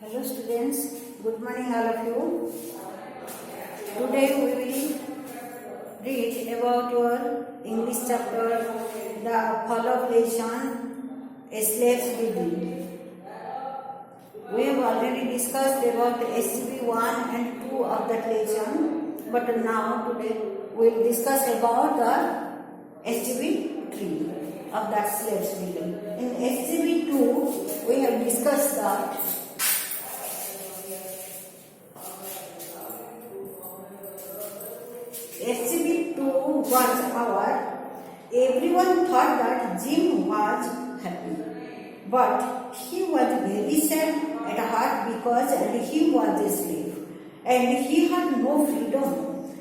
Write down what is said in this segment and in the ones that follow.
Hello students, good morning all of you. Today we will read about your English chapter, the follow-up lesson, A Slave's Reading. We have already discussed about SCB 1 and 2 of that lesson, but now today we will discuss about the SCB 3 of that Slave's Reading. In SCB 2, we have discussed that SCB 2 was everyone thought that Jim was happy, but he was very sad at heart because he was a slave and he had no freedom.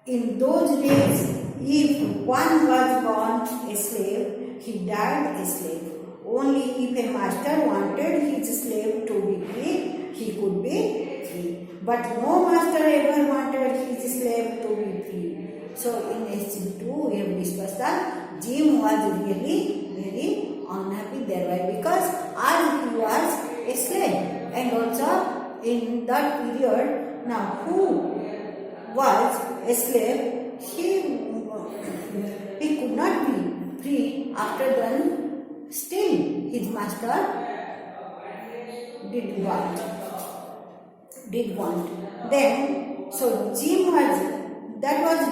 In those days, if one was born a slave, he died a slave. Only if a master wanted his slave to be free, he could be free. But no master ever wanted his slave to be free. So in SCB 2, we have discussed that Jim was really very unhappy thereby because as he was a slave. And also in that period, now who was a slave, he could not be free after then. Still his master did want. Then so Jim was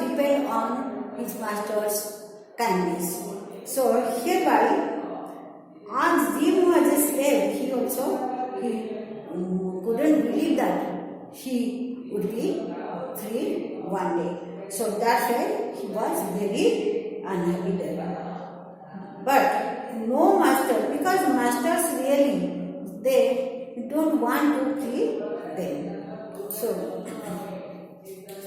depend on his master's kindness. So hereby, as Jim was a slave, he couldn't believe that he would be free one day. So that's why he was very unhappy there. But no master, because masters really, they don't want to free them. So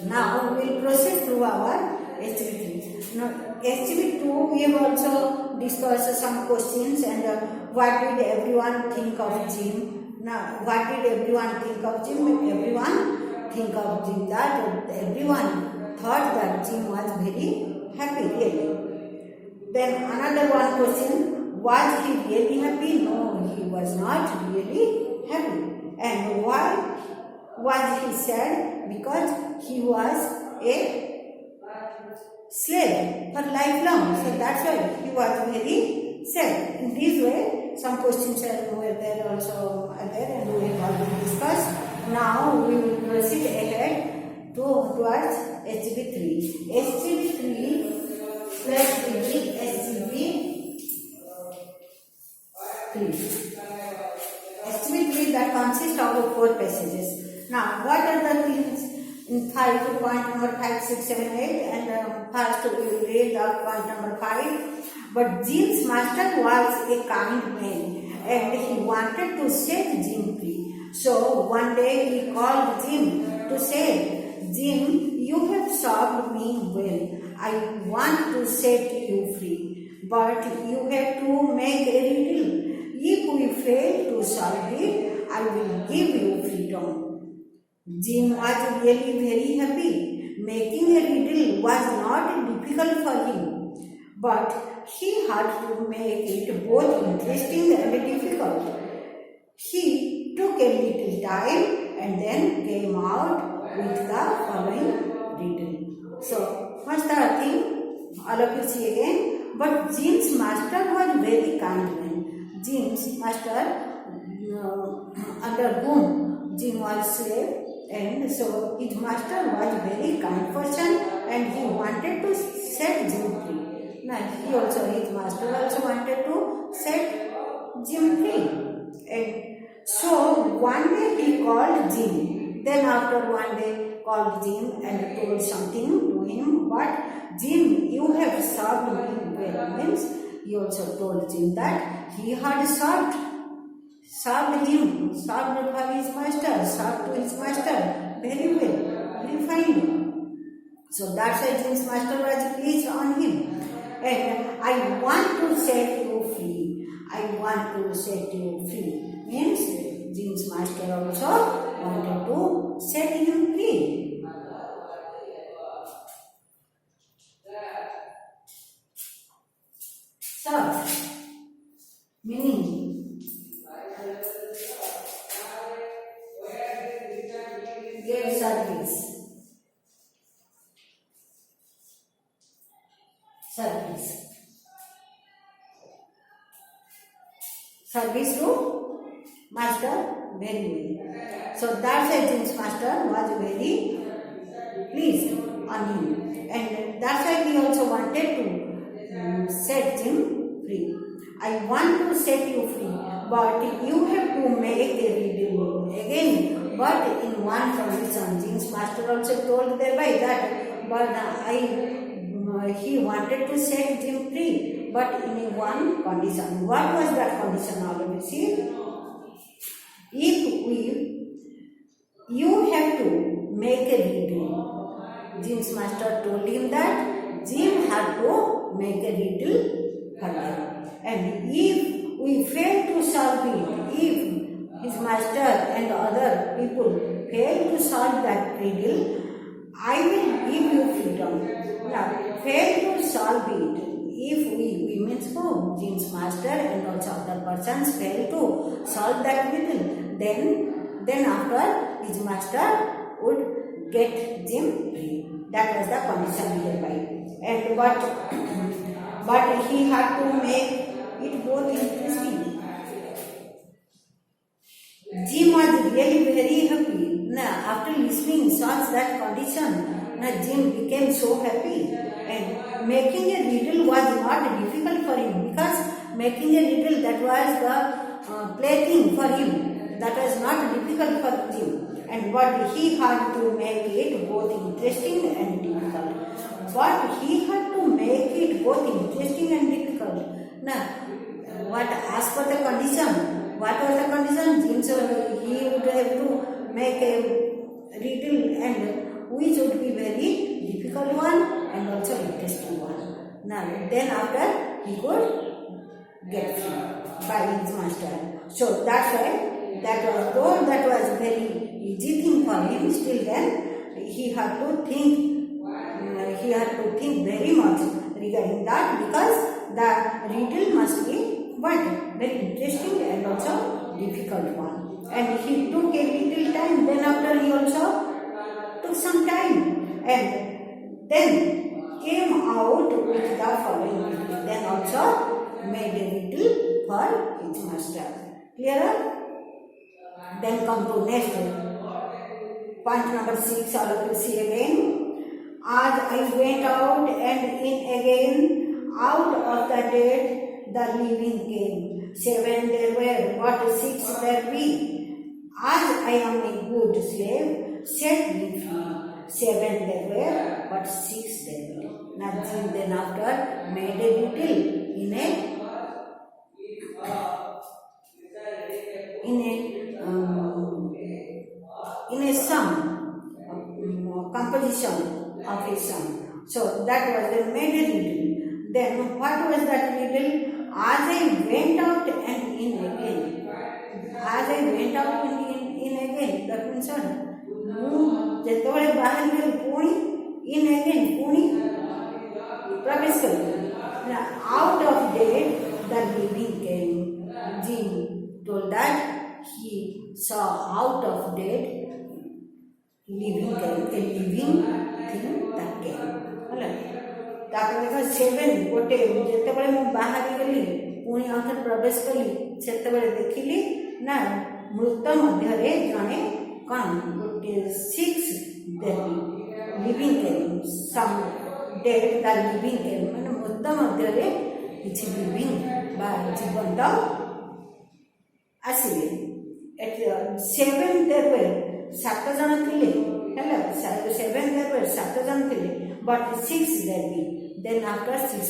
now we will proceed through our SCB 3. Now SCB 2, we have also discussed some questions and what did everyone think of Jim? Now what did everyone think of Jim? Everyone think of Jim that everyone thought that Jim was very happy really. Then another one question, was he really happy? No, he was not really happy. And why was he sad? Because he was a slave for lifelong. So that's why he was very sad. In this way, some questions were there also there and we have already discussed. Now we will proceed ahead towards SCB 3. SCB 3 plus reading SCB 3. SCB 3 that consists of 4 passages. Now, what are the things in 5 point number 5, 6, 7, 8 and first we will read out point number 5. But Jim's master was a kind man and he wanted to set Jim free. So one day he called Jim to say, Jim, you have served me well. I want to set you free. But you have to make a riddle. If we fail to solve it, I will give you freedom. Jim was really very happy. Making a riddle was not difficult for him, but he had to make it both interesting and difficult. He took a little time and then came out with the following riddle. So, first thing, all of you see again, but Jim's master was very kind man. Jim's master, under whom Jim was slave, and so his master was very kind person and he wanted to set Jim free. Now his master also wanted to set Jim free. And so one day he called Jim. Then after one day called Jim and told something to him. But Jim, you have served me well. Means he also told Jim that he had served for his master, served to his master very well, very fine. So that's why Jim's master was pleased on him. And I want to set you free. I want to set you free. Means Jim's master also wanted to set him free. So, meaning gave service. Service to master very well. So that's why Jim's master was very pleased on him, and that's why he also wanted to set Jim free. I want to set you free, but you have to make a riddle again, but in one condition. Jim's master also told thereby that, but he wanted to set Jim free, but in one condition. What was that condition? Already see. You have to make a riddle. Jim's master told him that Jim had to make a riddle for them. And if we fail to solve it, if his master and other people fail to solve that riddle, I will give you freedom. Now, fail to solve it. If we means who? Jim's master and also other persons fail to solve that riddle, then after his master would get Jim free. That was the condition hereby. And but he had to make it both interesting. Jim was really very happy. Now, after listening such that condition, Jim became so happy. And making a riddle was not difficult for him, because making a riddle, that was the plaything for him. That was not difficult for Jim. And but he had to make it both interesting and difficult. But he had to make it both interesting and difficult. Now, what as per the condition? What was the condition? Jim said he would have to make a riddle, and which would be very difficult one and also interesting one. Now, then after he could get free by his master. So that's why though that was very easy thing for him, still then he had to think very much regarding that, because the riddle must be very interesting and also difficult one. And he took a little time. Then after he also took some time, and then came out with the following riddle. Then also made a riddle for his master. Clearer? Then come to next point number 6. All of you see again. As I went out and in again, out of the dead the living came. 7 there were, but 6 there be. As I am a good slave, set me free. 7 there were, but 6 there be. Nothing then after made a riddle in a sum, composition of a sum. So that was the made a riddle. Then what was that riddle? As I went out and in again. As I went out and in again. That means ଯେତେବେଳେ ବାହାରିଲେ ପୁଣି in again, ପୁଣି ପ୍ରବେଶ କଲେ. Out of dead the living came. Jim told that he saw out of dead living came, a living thing that came. ତାପରେ ଦେଖ 7 ଗୋଟେ ଯେତେବେଳେ ମୁଁ ବାହାରି ଗଲି ପୁଣି ଆଉଥରେ ପ୍ରବେଶ କଲି, ସେତେବେଳେ ଦେଖିଲି ନା ମୃତ ମଧ୍ୟରେ ଜଣେ କ'ଣ ଗୋଟେ 6 ଦେଲି living came, some dead the living came, ମାନେ ମୃତ ମଧ୍ୟରେ କିଛି living ବା ଜୀବନ୍ତ ଆସିଲେ. 7 there were, 7 ଜଣ ଥିଲେ ହେଲା. 7 there were, 7 ଜଣ ଥିଲେ, but 6 there be. Then after 6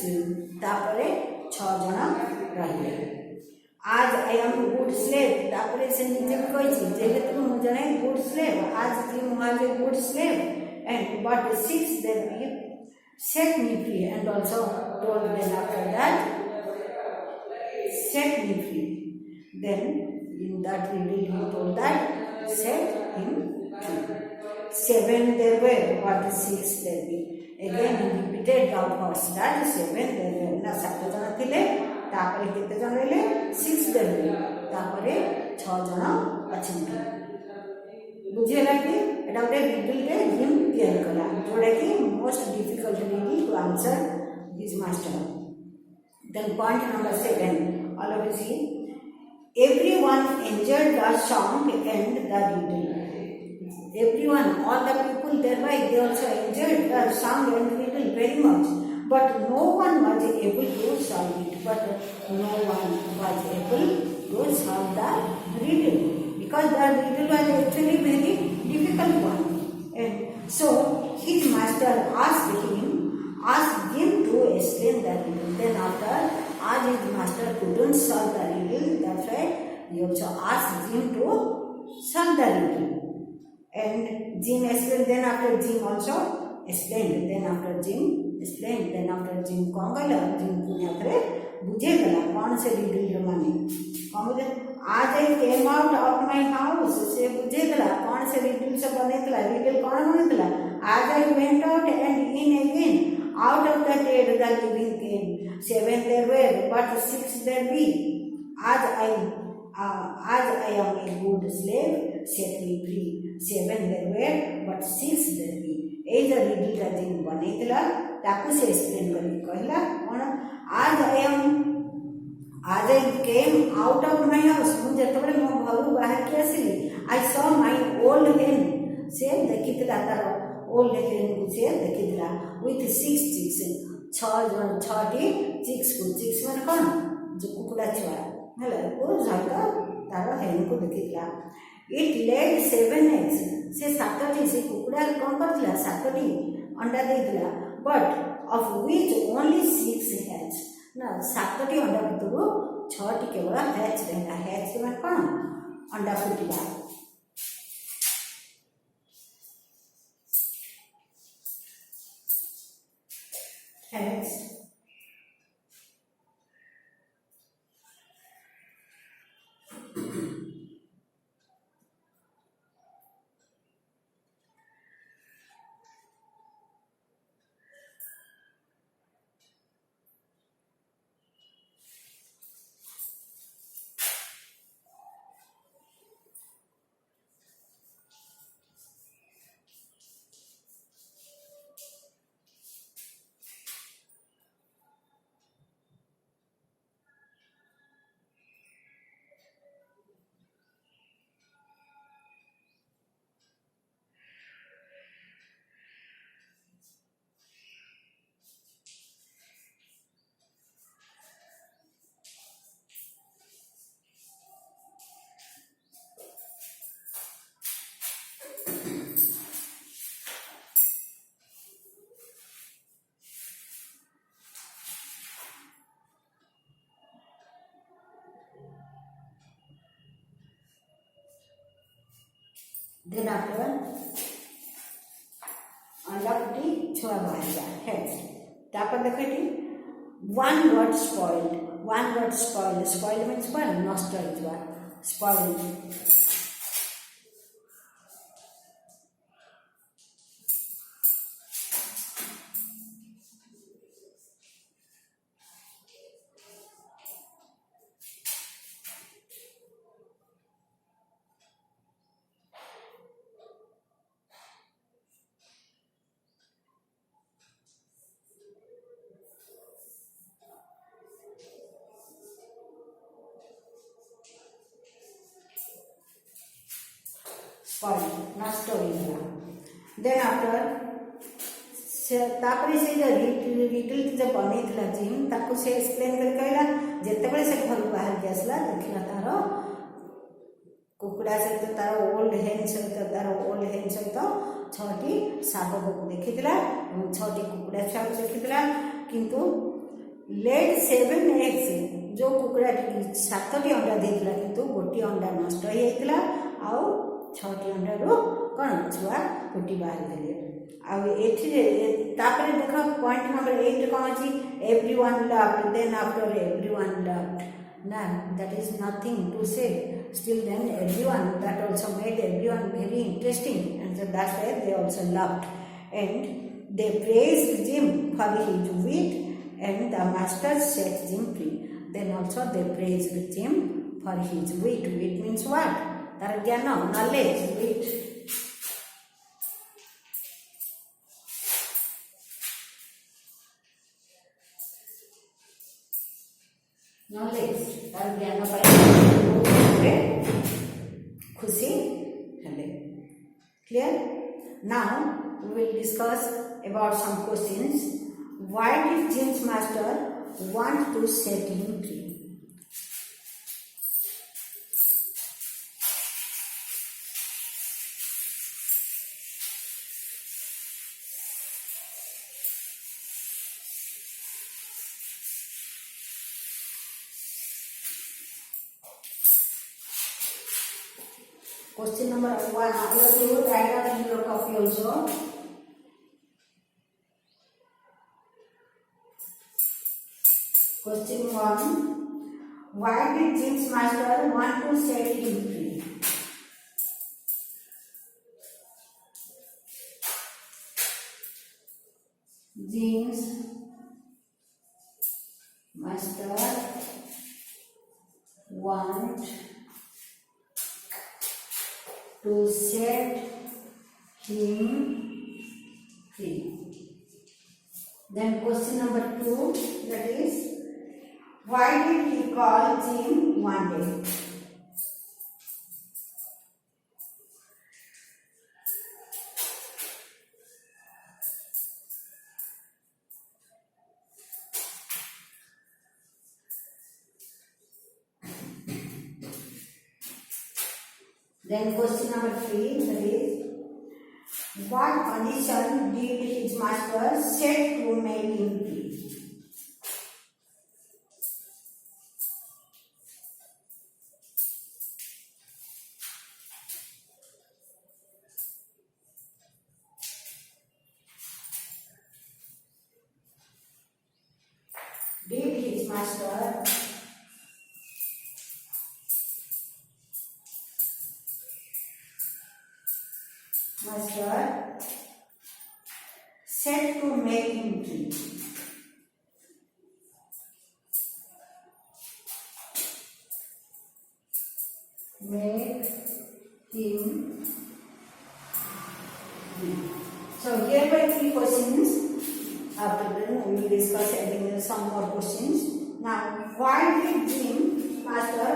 ତାପରେ 6 ଜଣ ରହିଲେ. As I am good slave, ତାପରେ ସେ ନିଜେ କହିଛି ଯେହେତୁ ମୁଁ ଜଣେ good slave, as Jim was a good slave, and but 6 there be, set me free, and also told them after that set me free. Then in that riddle he told that set him free. 7 there were, but 6 there be. Again he repeated the words that 7 there were. ना 7 जन थिले, तापरे केते जन रहले 6 there be, तापरे 6 जन अछंती. बुझेगा कि एटा गोटे रिडल टे जिम तैयार कला जोड़ा कि most difficult riddle to answer his master. Then point number 7, all of you see, everyone enjoyed the song and the riddle. Everyone, all the people thereby, they also enjoyed the song and riddle very much. But no one was able to solve it. But no one was able to solve the riddle. Because the riddle was actually very difficult one. And so, his master asked him to explain the riddle. Then after, as his master couldn't solve the riddle, that's why he also asked him to solve the riddle. And Jim explained, then after Jim also explained, then after Jim explained, then after Jim कौन कहला Jim पुण्य करे बुझे गला कौन से riddle माने कौन बोले आज I came out of my house से बुझे गला कौन से riddle से बने थला riddle कौन बने थला आज I went out and in again out of the dead the living came 7 there were but 6 there be आज I am a good slave set me free 7 there were but 6 there be ए जो riddle का जिन बनेतला ताकू से explain करके कहला कोन आज I came out of my house मु जतबे मो घर बाहर के आसिली I saw my old hen से देखितला तार ओल्ड हेन को से देखितला विथ 6 चिक्स 6टी चिक्स को चिक्स माने कोन जो कुकुड़ा छुआ हला को झाका तार हेन को देखितला इट लेड 7 eggs से 7टी से कुकुड़ा कौन करथिला 7टी अंडा देथिला but of which only 6 hatch ना 7टी अंडा भितरु 6टी केवल हैच रहला हैच माने कोन अंडा फुटिला हैच Then after अंडा फुटी छुआ बाहर जा है तापर देखटी one word spoiled spoiled means what नष्ट होइजवा spoiled नष्ट होइला देन आफ्टर से तापरे से जो रिडल जो बनेथिला जिम ताको से एक्सप्लेन कर कहला जते बेले से घर बाहर के आसला देखला तार कुकुड़ा से तार ओल्ड हेन से तार ओल्ड हेन से तो 6टी साप को देखितला 6टी कुकुड़ा छा को देखितला किंतु लेड 7 eggs जो कुकुड़ा 7टी अंडा देथिला किंतु गोटी अंडा नष्ट होई जाइतला आ 6टी अंडा रो कोन छुआ फुटी बाहर देले आ एठी तापरे देखो पॉइंट नंबर 8 कोन अछि everyone loved then after everyone loved ना that is nothing to say still then everyone that also made everyone very interesting and so that's why they also loved and they praised Jim for his wit and the master set Jim free then also they praised Jim for his wit means what tar gyana knowledge wit ଜ୍ଞାନ ପାଇ खुशी हेले. Clear? Now we will discuss about some questions. Why did James Master want to set him free? Question number 1. You have to write down in your copy also. Question 1. Why did James Master want to set him free? James Master want to set him free. Then question number 2, that is, why did he call Jim one day? Then question number 3, that is, what condition did his master set to make him free? Did his master set to make him free? Make him free. So here were 3 questions. After that we will discuss adding some more questions. Now, why did James Master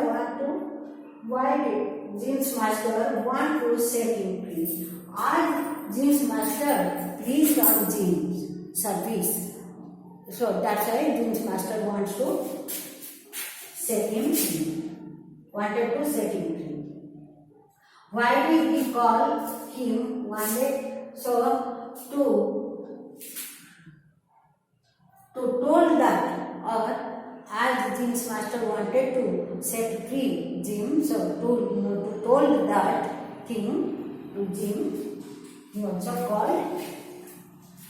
want to set him free? Are James Master pleased on James' service? So that's why James Master wants to set him free. Wanted to set him free. Why did he call him one day? So to told that, or as James Master wanted to set free Jim, so told that thing to Jim, he also called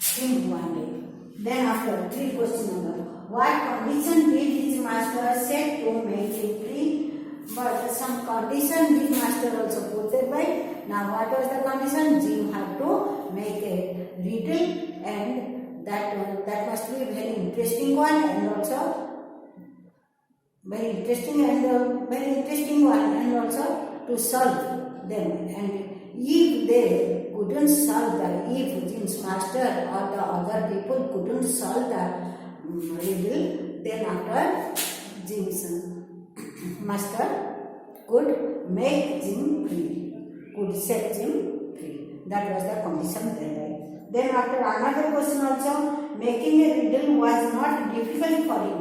him one day. Then after 3 question number, what condition did his master set to make him free? But some condition his master also put it by. Now what was the condition? Jim had to make a riddle, and that must be a very interesting one, and also very interesting one, and also to solve them. And if they couldn't solve that, if James Master or the other people couldn't solve that riddle, then after James Master could make Jim free, could set Jim free. That was the condition there. Then after another question also, making a riddle was not difficult for him,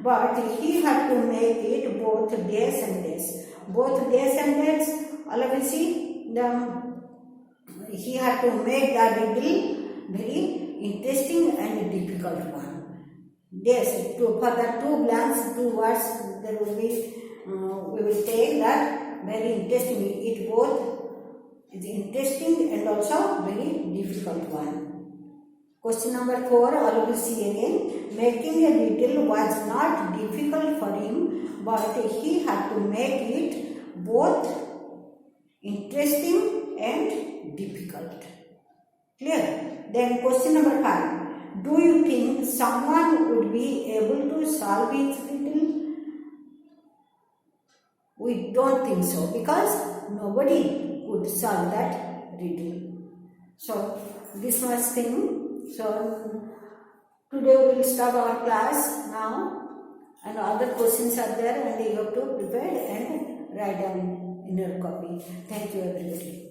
but he had to make it both days and days. Both days and days, all of you see, he had to make the riddle very interesting and difficult one. Days, for the 2 blanks, 2 words, there will be, we will take that very interesting. It both is interesting and also very difficult one. Question number 4, all of you see again. Making a riddle was not difficult for him, but he had to make it both interesting and difficult. Clear? Then question number 5. Do you think someone would be able to solve his riddle? We don't think so, because nobody could solve that riddle. So this much thing. So today we will stop our class now. and other questions are there, and you have to prepare and write down in your copy. Thank you, everybody.